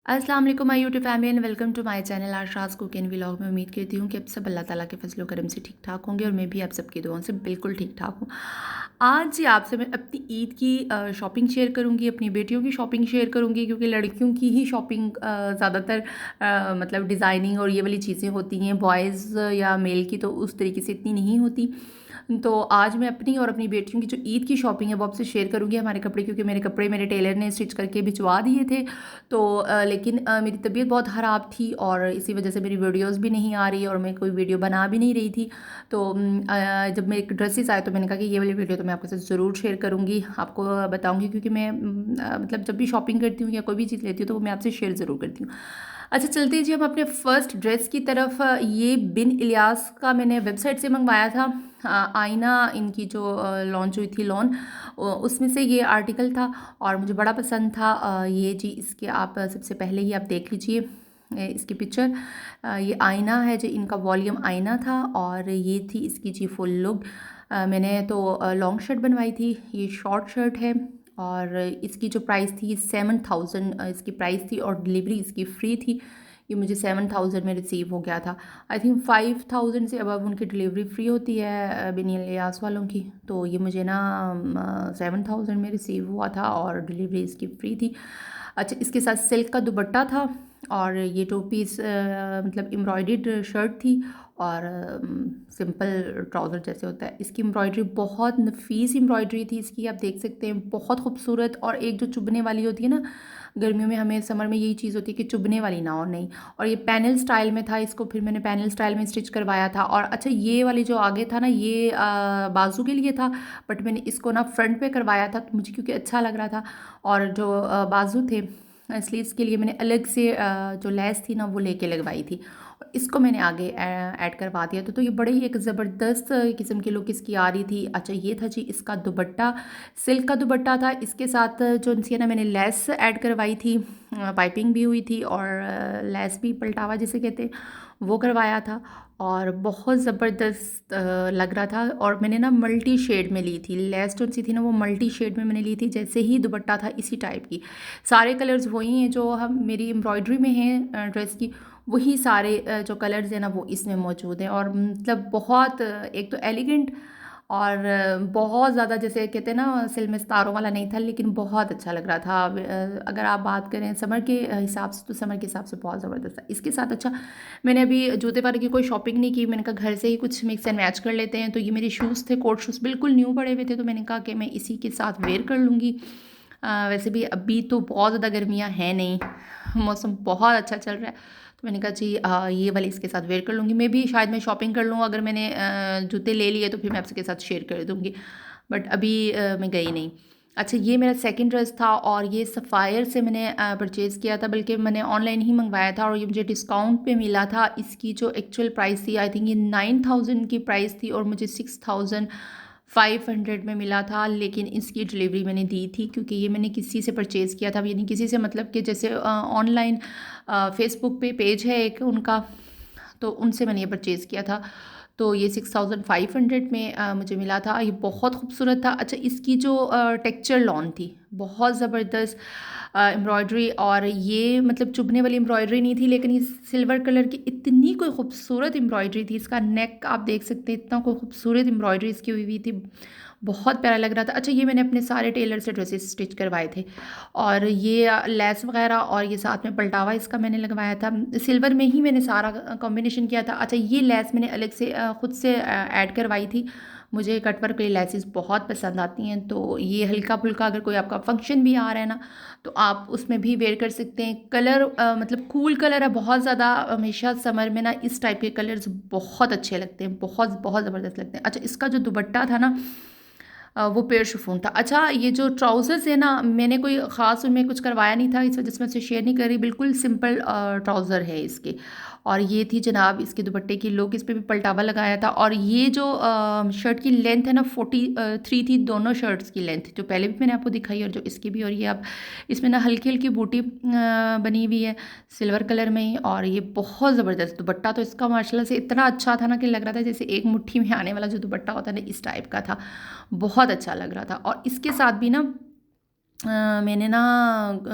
अस्सलाम वालेकुम my YouTube family and welcome to my channel Asha's cook and vlog में। उम्मीद करती हूँ कि आप सब अल्लाह ताला के फजल करम से ठीक ठाक होंगे और मैं भी आप सबकी दुआओं से बिल्कुल ठीक ठाक हूँ। आज आपसे मैं अपनी ईद की शॉपिंग शेयर करूँगी, अपनी बेटियों की शॉपिंग शेयर करूँगी, क्योंकि लड़कियों की ही शॉपिंग ज़्यादातर मतलब डिज़ाइनिंग और ये वाली चीज़ें होती हैं। बॉयज़ या मेल की तो उस तरीके से इतनी नहीं होती। तो आज मैं अपनी और अपनी बेटियों की जो ईद की शॉपिंग है वो आपसे शेयर करूँगी। हमारे कपड़े, क्योंकि मेरे कपड़े मेरे टेलर ने स्टिच करके भिजवा दिए थे, तो लेकिन मेरी तबीयत बहुत ख़राब थी और इसी वजह से मेरी वीडियोस भी नहीं आ रही और मैं कोई वीडियो बना भी नहीं रही थी। तो जब मेरे ड्रेसेस आए तो मैंने कहा कि ये वाली वीडियो तो मैं आपके साथ ज़रूर शेयर करूँगी, आपको बताऊँगी, क्योंकि मैं मतलब जब भी शॉपिंग करती हूँ या कोई भी चीज़ लेती हूँ तो वो मैं आपसे शेयर ज़रूर करती हूँ। अच्छा, चलते हैं जी हम अपने फर्स्ट ड्रेस की तरफ। ये बिन इलियास का मैंने वेबसाइट से मंगवाया था। आईना इनकी जो लॉन्च हुई थी उसमें से ये आर्टिकल था और मुझे बड़ा पसंद था। ये जी इसके आप सबसे पहले ही आप देख लीजिए इसकी पिक्चर। ये आईना है जो इनका वॉल्यूम आईना था और ये थी इसकी जी फुल लुक। मैंने तो लॉन्ग शर्ट बनवाई थी, ये शॉर्ट शर्ट है और इसकी जो प्राइस थी 7,000 इसकी प्राइस थी और डिलीवरी इसकी फ्री थी। ये मुझे 7,000 में रिसीव हो गया था। आई थिंक 5,000 से अबव उनकी डिलीवरी फ्री होती है बिन इलियास वालों की। तो ये मुझे ना 7,000 में रिसीव हुआ था और डिलीवरी इसकी फ्री थी। अच्छा, इसके साथ सिल्क का दुपट्टा था और ये 2 पीस मतलब एम्ब्रॉयडर्ड शर्ट थी और सिंपल ट्राउज़र जैसे होता है। इसकी एम्ब्रॉयडरी बहुत नफीस एम्ब्रॉयडरी थी इसकी, आप देख सकते हैं, बहुत खूबसूरत। और एक जो चुभने वाली होती है ना, गर्मियों में हमें समर में यही चीज़ होती है कि चुभने वाली ना हो, नहीं। और ये पैनल स्टाइल में था, इसको फिर मैंने पैनल स्टाइल में स्टिच करवाया था। और अच्छा, ये वाली जो आगे था ना, ये बाजू के लिए था, बट मैंने इसको ना फ्रंट पे करवाया था तो मुझे क्योंकि अच्छा लग रहा था। और जो बाजू थे स्लीव्स के लिए मैंने अलग से जो लेस थी ना वो लेके लगवाई थी और इसको मैंने आगे ऐड करवा दिया था। तो ये बड़े ही एक ज़बरदस्त किस्म की लुक इसकी आ रही थी। अच्छा, ये था जी इसका दुपट्टा, सिल्क का दुपट्टा था। इसके साथ जो इनसी ना मैंने लेस ऐड करवाई थी, पाइपिंग भी हुई थी और लेस भी पलटावा जिसे कहते हैं वो करवाया था और बहुत ज़बरदस्त लग रहा था। और मैंने ना मल्टी शेड में ली थी लेस, जो सी थी ना वो मल्टी शेड में मैंने ली थी, जैसे ही दुपट्टा था इसी टाइप की। सारे कलर्स वही हैं जो हम मेरी एम्ब्रॉयडरी में हैं ड्रेस की, वही सारे जो कलर्स हैं ना वो इसमें मौजूद हैं। और मतलब बहुत एक तो एलिगेंट और बहुत ज़्यादा, जैसे कहते हैं ना, सिल में सितारों वाला नहीं था, लेकिन बहुत अच्छा लग रहा था। अगर आप बात करें समर के हिसाब से तो समर के हिसाब से बहुत ज़बरदस्त था इसके साथ। अच्छा, मैंने अभी जूते पारे की कोई शॉपिंग नहीं की, मैंने कहा घर से ही कुछ मिक्स एंड मैच कर लेते हैं। तो ये मेरे शूज़ थे, कोट शूज़ बिल्कुल न्यू पड़े हुए थे, तो मैंने कहा कि मैं इसी के साथ वेयर कर लूँगी। वैसे भी अभी तो बहुत ज़्यादा गर्मियाँ हैं नहीं, मौसम बहुत अच्छा चल रहा है, तो मैंने कहा जी ये वाली इसके साथ वेयर कर लूँगी। मैं भी शायद मैं शॉपिंग कर लूँ, अगर मैंने जूते ले लिए तो फिर मैं आपके साथ शेयर कर दूँगी, बट अभी मैं गई नहीं। अच्छा, ये मेरा सेकंड ड्रेस था और ये सफ़ायर से मैंने परचेज़ किया था, बल्कि मैंने ऑनलाइन ही मंगवाया था और ये मुझे डिस्काउंट पे मिला था। इसकी जो एक्चुअल प्राइस थी, आई थिंक ये 9,000 की प्राइस थी और मुझे 6,500 में मिला था, लेकिन इसकी डिलीवरी मैंने दी थी क्योंकि ये मैंने किसी से परचेज़ किया था। यानी किसी से मतलब कि जैसे ऑनलाइन फेसबुक पे पेज है एक उनका, तो उनसे मैंने ये परचेज़ किया था। तो ये 6,500 में मुझे मिला था। ये बहुत खूबसूरत था। अच्छा, इसकी जो टेक्सचर लॉन थी बहुत ज़बरदस्त एम्ब्रॉयडरी, और ये मतलब चुभने वाली एम्ब्रॉयडरी नहीं थी, लेकिन ये सिल्वर कलर की इतनी कोई खूबसूरत एम्ब्रॉयडरी थी। इसका नेक आप देख सकते हैं, इतना कोई खूबसूरत एम्ब्रॉयडरी इसकी हुई थी, बहुत प्यारा लग रहा था। अच्छा, ये मैंने अपने सारे टेलर से ड्रेसेस स्टिच करवाए थे और ये लेस वगैरह और ये साथ में पलटावा इसका मैंने लगवाया था। सिल्वर में ही मैंने सारा कॉम्बिनेशन किया था। अच्छा, ये लेस मैंने अलग से ख़ुद से ऐड करवाई थी। मुझे कटवर्क वाली लेसेस बहुत पसंद आती हैं, तो ये हल्का फुल्का अगर कोई आपका फंक्शन भी आ रहा है ना, तो आप उसमें भी वेयर कर सकते हैं। कलर मतलब कूल कलर है बहुत ज़्यादा, हमेशा समर में ना इस टाइप के कलर्स बहुत अच्छे लगते हैं, बहुत बहुत ज़बरदस्त लगते हैं। अच्छा, इसका जो दुपट्टा था ना वो पेड़ शिफॉन था। अच्छा, ये जो ट्राउज़र्स है ना, मैंने कोई ख़ास उनमें कुछ करवाया नहीं था, इस वजह से मैं उसे शेयर नहीं कर रही। बिल्कुल सिंपल ट्राउज़र है इसके, और ये थी जनाब इसके दुपट्टे की लुक। इस पे भी पलटावा लगाया था और ये जो शर्ट की लेंथ है ना 43 थी, दोनों शर्ट्स की लेंथ, जो पहले भी मैंने आपको दिखाई और जो इसकी भी। और ये अब इसमें ना हल्की हल्की बूटी बनी हुई है सिल्वर कलर में ही, और ये बहुत ज़बरदस्त दुपट्टा तो इसका माशाल्लाह से इतना अच्छा था ना कि लग रहा था जैसे एक मुट्ठी में आने वाला जो दुपट्टा होता है ना, इस टाइप का था, बहुत अच्छा लग रहा था। और इसके साथ भी ना मैंने ना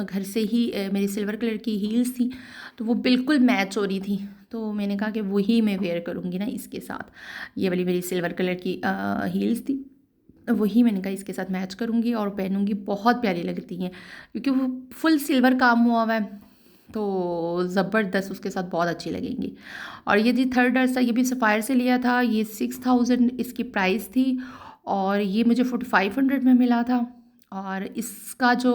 घर से ही मेरी सिल्वर कलर की हील्स थी, तो वो बिल्कुल मैच हो रही थी। तो मैंने कहा कि वही मैं वेयर करूँगी ना इसके साथ। ये वाली मेरी सिल्वर कलर की हील्स थी, वही मैंने कहा इसके साथ मैच करूँगी और पहनूँगी, बहुत प्यारी लगती हैं क्योंकि वो फुल सिल्वर काम हुआ है, तो ज़बरदस्त उसके साथ बहुत अच्छी लगेंगी। और ये जी थर्ड ड्रेस था, ये भी सफ़ायर से लिया था, ये 6000 इसकी प्राइस थी और ये मुझे 4500 में मिला था। और इसका जो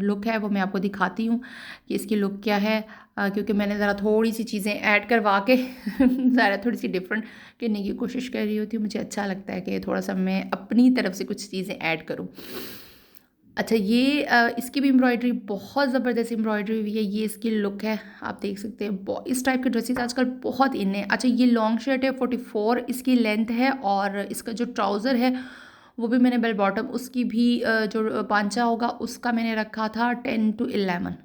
लुक है वो मैं आपको दिखाती हूँ कि इसकी लुक क्या है, क्योंकि मैंने ज़रा थोड़ी सी चीज़ें ऐड करवा के ज़रा थोड़ी सी डिफरेंट करने की कोशिश कर रही होती हूँ। मुझे अच्छा लगता है कि थोड़ा सा मैं अपनी तरफ से कुछ चीज़ें ऐड करूँ। अच्छा ये इसकी भी एम्ब्रॉयडरी बहुत ज़बरदस्त एम्ब्रॉयडरी हुई है। ये इसकी लुक है, आप देख सकते हैं। इस टाइप के ड्रेसेस आजकल बहुत इन है। अच्छा ये लॉन्ग शर्ट है, 44 इसकी लेंथ है और इसका जो ट्राउज़र है वो भी मैंने बेल बॉटम उसकी भी जो पांचा होगा उसका मैंने रखा था 10 to 11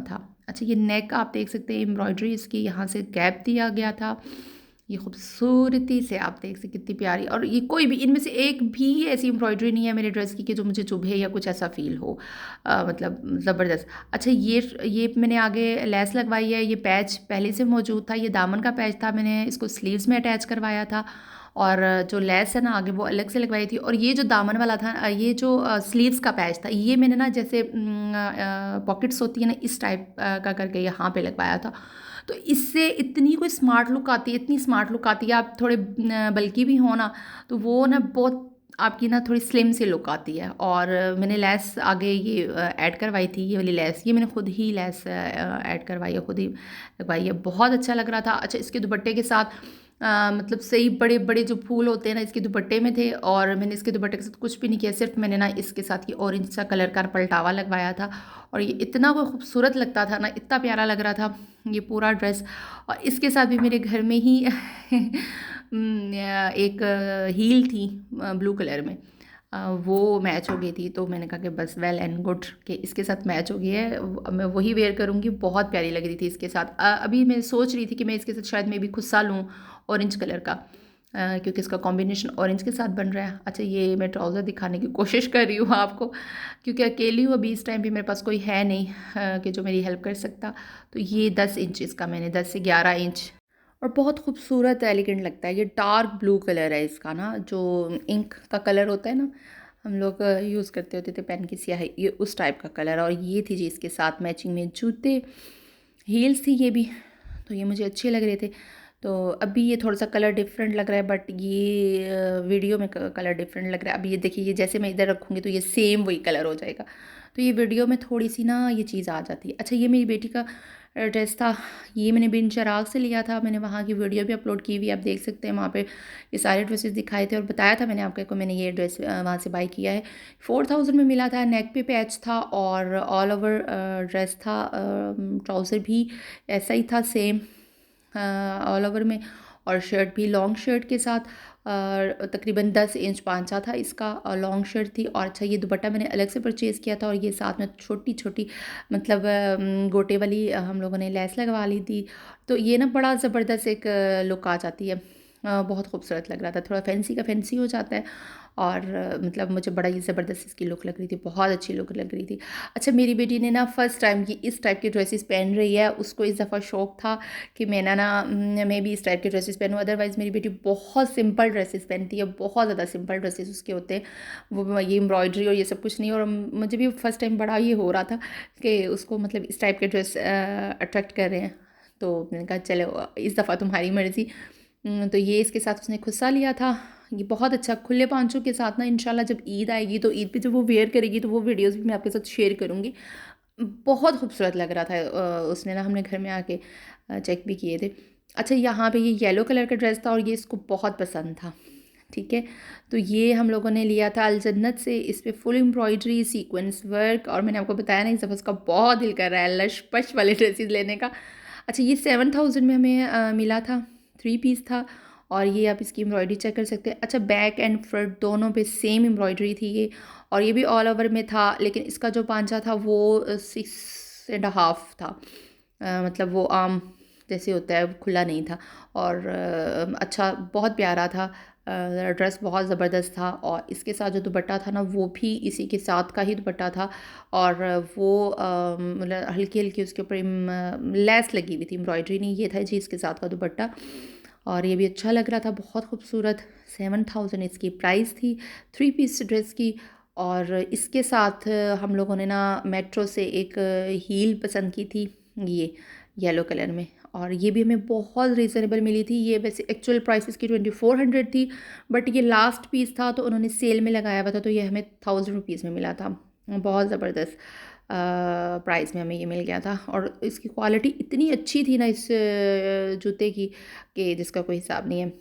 था। अच्छा ये नेक आप देख सकते हैं, एम्ब्रॉयडरी इसकी यहाँ से गैप दिया गया था। ये खूबसूरती से आप देख सकते कितनी प्यारी, और ये कोई भी इनमें से एक भी ऐसी एम्ब्रॉयडरी नहीं है मेरे ड्रेस की कि जो मुझे चुभे या कुछ ऐसा फील हो। मतलब ज़बरदस्त। अच्छा ये मैंने आगे लेस लगवाई है, ये पैच पहले से मौजूद था, ये दामन का पैच था, मैंने इसको स्लीव्स में अटैच करवाया था और जो लेस है ना आगे वो अलग से लगवाई थी। और ये जो दामन वाला था, ये जो स्लीव्स का पैच था, ये मैंने ना जैसे पॉकेट्स होती है ना इस टाइप का करके यहाँ पे लगवाया था। तो इससे इतनी कोई स्मार्ट लुक आती है, इतनी स्मार्ट लुक आती है। आप थोड़े बल्कि भी हो ना तो वो ना बहुत आपकी ना थोड़ी स्लिम सी लुक आती है। और मैंने लेस आगे ये ऐड करवाई थी, ये वाली लेस ये मैंने खुद ही लेस ऐड करवाई है, खुद ही लगवाई है, बहुत अच्छा लग रहा था। अच्छा इसके दुपट्टे के साथ मतलब सही बड़े बड़े जो फूल होते हैं ना इसके दुपट्टे में थे, और मैंने इसके दुपट्टे के साथ कुछ भी नहीं किया, सिर्फ मैंने ना इसके साथ ये ऑरेंज सा कलर का पलटावा लगवाया था। और ये इतना कोई खूबसूरत लगता था ना, इतना प्यारा लग रहा था ये पूरा ड्रेस। और इसके साथ भी मेरे घर में ही एक हील थी ब्लू कलर में, वो मैच हो गई थी, तो मैंने कहा कि बस वेल एंड गुड कि इसके साथ मैच हो गई है, मैं वही वेयर करूँगी। बहुत प्यारी लग रही थी इसके साथ। अभी मैं सोच रही थी कि मैं इसके साथ शायद मैं भी खुस्सा लूँ ऑरेंज कलर का, क्योंकि इसका कॉम्बिनेशन ऑरेंज के साथ बन रहा है। अच्छा ये मैं ट्राउज़र दिखाने की कोशिश कर रही हूँ आपको, क्योंकि अकेली हूँ अभी इस टाइम पे, मेरे पास कोई है नहीं कि जो मेरी हेल्प कर सकता। तो ये 10 इंच इसका मैंने 10 से 11 इंच, और बहुत खूबसूरत एलिगेंट लगता है। ये डार्क ब्लू कलर है इसका ना, जो इंक का कलर होता है ना हम लोग यूज़ करते होते थे पेन की स्याही, ये उस टाइप का कलर। और ये थी जी इसके साथ मैचिंग में जूते, हील्स थी ये भी, तो ये मुझे अच्छे लग रहे थे। तो अभी ये थोड़ा सा कलर डिफरेंट लग रहा है, बट ये वीडियो में कलर डिफरेंट लग रहा है। अभी ये देखिए, ये जैसे मैं इधर रखूँगी तो ये सेम वही कलर हो जाएगा, तो ये वीडियो में थोड़ी सी ना ये चीज़ आ जाती है। अच्छा ये मेरी बेटी का ड्रेस था, ये मैंने बिन चराग से लिया था, मैंने वहाँ की वीडियो भी अपलोड की हुई, आप देख सकते हैं। वहाँ पे ये सारे ड्रेसेस दिखाए थे और बताया था मैंने आपको मैंने ये ड्रेस वहाँ से बाई किया है। 4000 में मिला था, नेक पे पैच था और ऑल ओवर ड्रेस था, ट्राउज़र भी ऐसा ही था सेम ऑल ओवर में, और शर्ट भी लॉन्ग शर्ट के साथ तकरीबन 10 इंच पांचा था इसका, लॉन्ग शर्ट थी। और अच्छा ये दुपट्टा मैंने अलग से परचेज़ किया था, और ये साथ में छोटी छोटी मतलब गोटे वाली हम लोगों ने लेस लगवा ली थी। तो ये ना बड़ा ज़बरदस्त एक लुक आ जाती है, बहुत खूबसूरत लग रहा था, थोड़ा फैंसी का फैंसी हो जाता है। और मतलब मुझे बड़ा ही ज़बरदस्त इसकी लुक लग रही थी, बहुत अच्छी लुक लग रही थी। अच्छा मेरी बेटी ने ना फ़र्स्ट टाइम ये इस टाइप की ड्रेसेस पहन रही है, उसको इस दफ़ा शौक़ था कि मैं भी इस टाइप के ड्रेसेस पहनूँ। अदरवाइज़ मेरी बेटी बहुत सिंपल ड्रेसेस पहनती है, बहुत ज़्यादा सिंपल ड्रेसेस उसके होते हैं, वो ये एम्ब्रॉयडरी और ये सब कुछ नहीं। और मुझे भी फ़र्स्ट टाइम बड़ा ये हो रहा था कि उसको मतलब इस टाइप के ड्रेस अट्रैक्ट कर रहे हैं, तो मैंने कहा चलो इस दफ़ा तुम्हारी मर्ज़ी। तो ये इसके साथ उसने खुस्सा लिया था, ये बहुत अच्छा खुले पांचों के साथ ना। इंशाल्लाह जब ईद आएगी तो ईद पे जब वो वेयर करेगी तो वो वीडियोस भी मैं आपके साथ शेयर करूँगी। बहुत खूबसूरत लग रहा था उसने ना, हमने घर में आके चेक भी किए थे। अच्छा यहाँ पे ये येलो कलर का ड्रेस था और ये इसको बहुत पसंद था, ठीक है। तो ये हम लोगों ने लिया था अलजन्नत से, इस पर फुल एम्ब्रॉयडरी सीक्वेंस वर्क, और मैंने आपको बताया ना इस दफ़ा उसका बहुत दिल कर रहा है लश पश वाले ड्रेसेस लेने का। अच्छा ये 7000 में हमें मिला था, 3 पीस था, और ये आप इसकी एम्ब्रॉयडरी चेक कर सकते हैं। अच्छा बैक एंड फ्रंट दोनों पे सेम एम्ब्रॉयडरी थी ये, और ये भी ऑल ओवर में था, लेकिन इसका जो पांचा था वो 6.5 था, मतलब वो आम जैसे होता है खुला नहीं था। और अच्छा बहुत प्यारा था, ड्रेस बहुत ज़बरदस्त था और इसके साथ जो दुपट्टा था ना वो भी इसी के साथ का ही दुपट्टा था और वो मतलब हल्की हल्की उसके ऊपर लेस लगी हुई थी, एम्ब्रॉयडरी नहीं, ये था जी इसके साथ का दुपट्टा और ये भी अच्छा लग रहा था, बहुत खूबसूरत। 7,000 इसकी प्राइस थी 3 पीस ड्रेस की। और इसके साथ हम लोगों ने ना मेट्रो से एक हील पसंद की थी, ये येलो कलर में, और ये भी हमें बहुत रीज़नेबल मिली थी। ये वैसे एक्चुअल प्राइस इसकी 2400 थी, बट ये लास्ट पीस था तो उन्होंने सेल में लगाया हुआ था, तो ये हमें 1000 रुपीज़ में मिला था। बहुत ज़बरदस्त प्राइस में हमें ये मिल गया था और इसकी क्वालिटी इतनी अच्छी थी ना इस जूते की कि जिसका कोई हिसाब नहीं है।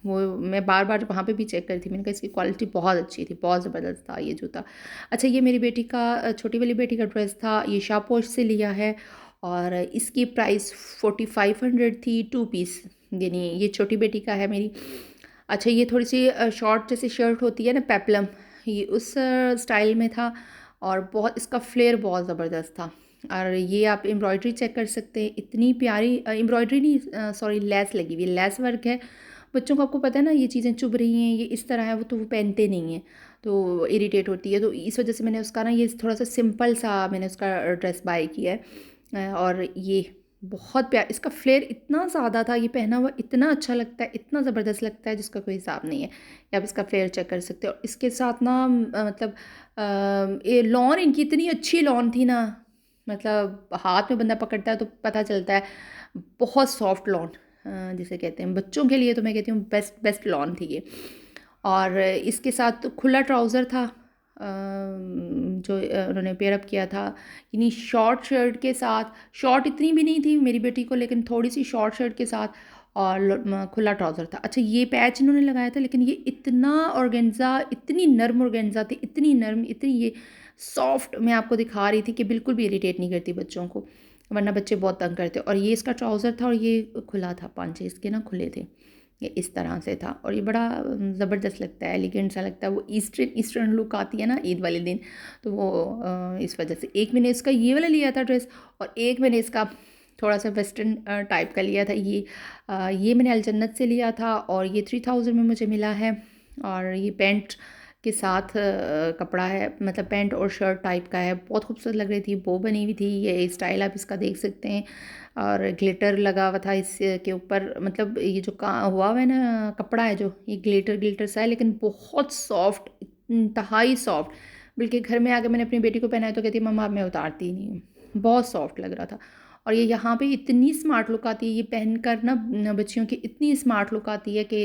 वो मैं बार बार वहाँ पे भी चेक करी थी, मैंने कहा इसकी क्वालिटी बहुत अच्छी थी, बहुत ज़बरदस्त था ये जूता। अच्छा, ये मेरी बेटी का छोटी वाली बेटी का ड्रेस था, ये शापोश से लिया है और इसकी प्राइस 4500 थी 2 पीस, यानी ये छोटी बेटी का है मेरी। अच्छा, ये थोड़ी सी शॉर्ट जैसी शर्ट होती है ना, पेपलम, ये उस स्टाइल में था और बहुत इसका फ्लेयर बहुत ज़बरदस्त था। और ये आप एम्ब्रॉयडरी चेक कर सकते हैं, इतनी प्यारी एम्ब्रॉयडरी नहीं, सॉरी, लेस लगी हुई है, लेस वर्क है। बच्चों को आपको पता है ना ये चीज़ें चुभ रही हैं, ये इस तरह है, वो तो वो पहनते नहीं हैं, तो इरिटेट होती है, तो इस वजह से मैंने उसका ना ये थोड़ा सा सिंपल सा मैंने उसका ड्रेस बाय किया है। और ये बहुत प्यार, इसका फ्लेयर इतना ज़्यादा था, ये पहना हुआ इतना अच्छा लगता है, इतना ज़बरदस्त लगता है जिसका कोई हिसाब नहीं है। ये आप इसका फ्लेयर चेक कर सकते हो। और इसके साथ ना मतलब ये लॉन, इनकी इतनी अच्छी लॉन थी ना, मतलब हाथ में बंदा पकड़ता है तो पता चलता है, बहुत सॉफ्ट लॉन जिसे कहते हैं बच्चों के लिए, तो मैं कहती हूँ बेस्ट बेस्ट लॉन थी ये। और इसके साथ खुला ट्राउज़र था जो उन्होंने पेयरअप किया था, यानी शॉर्ट शर्ट के साथ, शॉर्ट इतनी भी नहीं थी मेरी बेटी को, लेकिन थोड़ी सी शॉर्ट शर्ट के साथ और खुला ट्राउज़र था। अच्छा, ये पैच इन्होंने लगाया था, लेकिन ये इतना ऑर्गेन्जा, इतनी नर्म ऑर्गेन्जा थी, इतनी नर्म, इतनी ये सॉफ्ट, मैं आपको दिखा रही थी कि बिल्कुल भी इरिटेट नहीं करती बच्चों को, वरना बच्चे बहुत तंग करते। और ये इसका ट्राउज़र था और ये खुला था, 5-6 इसके ना खुले थे, ये इस तरह से था और ये बड़ा ज़बरदस्त लगता है, एलिगेंट सा लगता है, वो ईस्टर्न ईस्टर्न लुक आती है ना ईद वाले दिन, तो वो इस वजह से एक मैंने इसका ये वाला लिया था ड्रेस और एक मैंने इसका थोड़ा सा वेस्टर्न टाइप का लिया था। ये मैंने अलजन्नत से लिया था और ये 3000 में मुझे मिला है। और ये पैंट के साथ कपड़ा है, मतलब पैंट और शर्ट टाइप का है, बहुत खूबसूरत लग रही थी, बो बनी हुई थी, ये स्टाइल आप इसका देख सकते हैं। और ग्लिटर लगा हुआ था इसके ऊपर, मतलब ये जो का हुआ है ना कपड़ा है जो, ये ग्लिटर ग्लिटर सा है, लेकिन बहुत सॉफ्ट, इंतहाई सॉफ्ट। बल्कि घर में आकर मैंने अपनी बेटी को पहनाया तो कहती मम्मा अब मैं उतारती ही नहीं हूँ, बहुत सॉफ्ट लग रहा था। और ये यहाँ पे इतनी स्मार्ट लुक आती है, ये पहन कर ना बच्चियों की इतनी स्मार्ट लुक आती है कि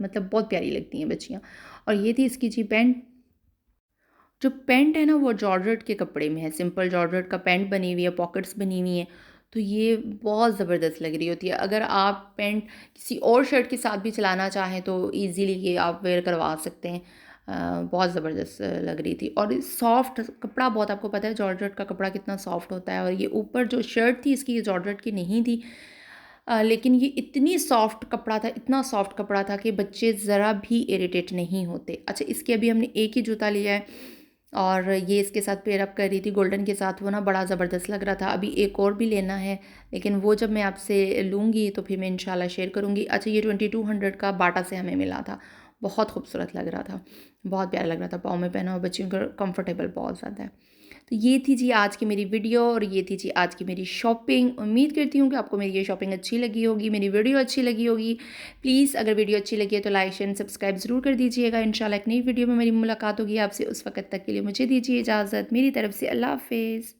मतलब बहुत प्यारी लगती हैं बच्चियाँ। और ये थी इसकी जी पैंट। जो पैंट है ना वो जॉर्जेट के कपड़े में है, सिंपल जॉर्जेट का पैंट बनी हुई है, पॉकेट्स बनी हुई हैं, तो ये बहुत ज़बरदस्त लग रही होती है। अगर आप पैंट किसी और शर्ट के साथ भी चलाना चाहें तो इजीली ये आप वेयर करवा सकते हैं। बहुत ज़बरदस्त लग रही थी और सॉफ्ट कपड़ा, बहुत आपको पता है जॉर्जेट का कपड़ा कितना सॉफ्ट होता है। और ये ऊपर जो शर्ट थी इसकी, ये जॉर्जेट की नहीं थी, लेकिन ये इतनी सॉफ्ट कपड़ा था, इतना सॉफ्ट कपड़ा था कि बच्चे ज़रा भी इरिटेट नहीं होते। अच्छा, इसके अभी हमने एक ही जूता लिया है और ये इसके साथ पेयर अप कर रही थी गोल्डन के साथ, वो ना बड़ा ज़बरदस्त लग रहा था। अभी एक और भी लेना है, लेकिन वो जब मैं आपसे लूँगी तो फिर मैं इंशाल्लाह शेयर करूँगी। अच्छा, ये 2200 का बाटा से हमें मिला था, बहुत खूबसूरत लग रहा था, बहुत प्यारा लग रहा था, पाँव में पहना हुआ बच्चियों का, कंफर्टेबल बहुत ज़्यादा है। तो ये थी जी आज की मेरी वीडियो और ये थी जी आज की मेरी शॉपिंग। उम्मीद करती हूँ कि आपको मेरी ये शॉपिंग अच्छी लगी होगी, मेरी वीडियो अच्छी लगी होगी। प्लीज़ अगर वीडियो अच्छी लगी है तो लाइक शेयर सब्सक्राइब ज़रूर कर दीजिएगा। इंशाल्लाह एक नई वीडियो में मेरी मुलाकात होगी आपसे, उस वक्त तक के लिए मुझे दीजिए इजाज़त। मेरी तरफ से अल्लाह हाफ़िज़।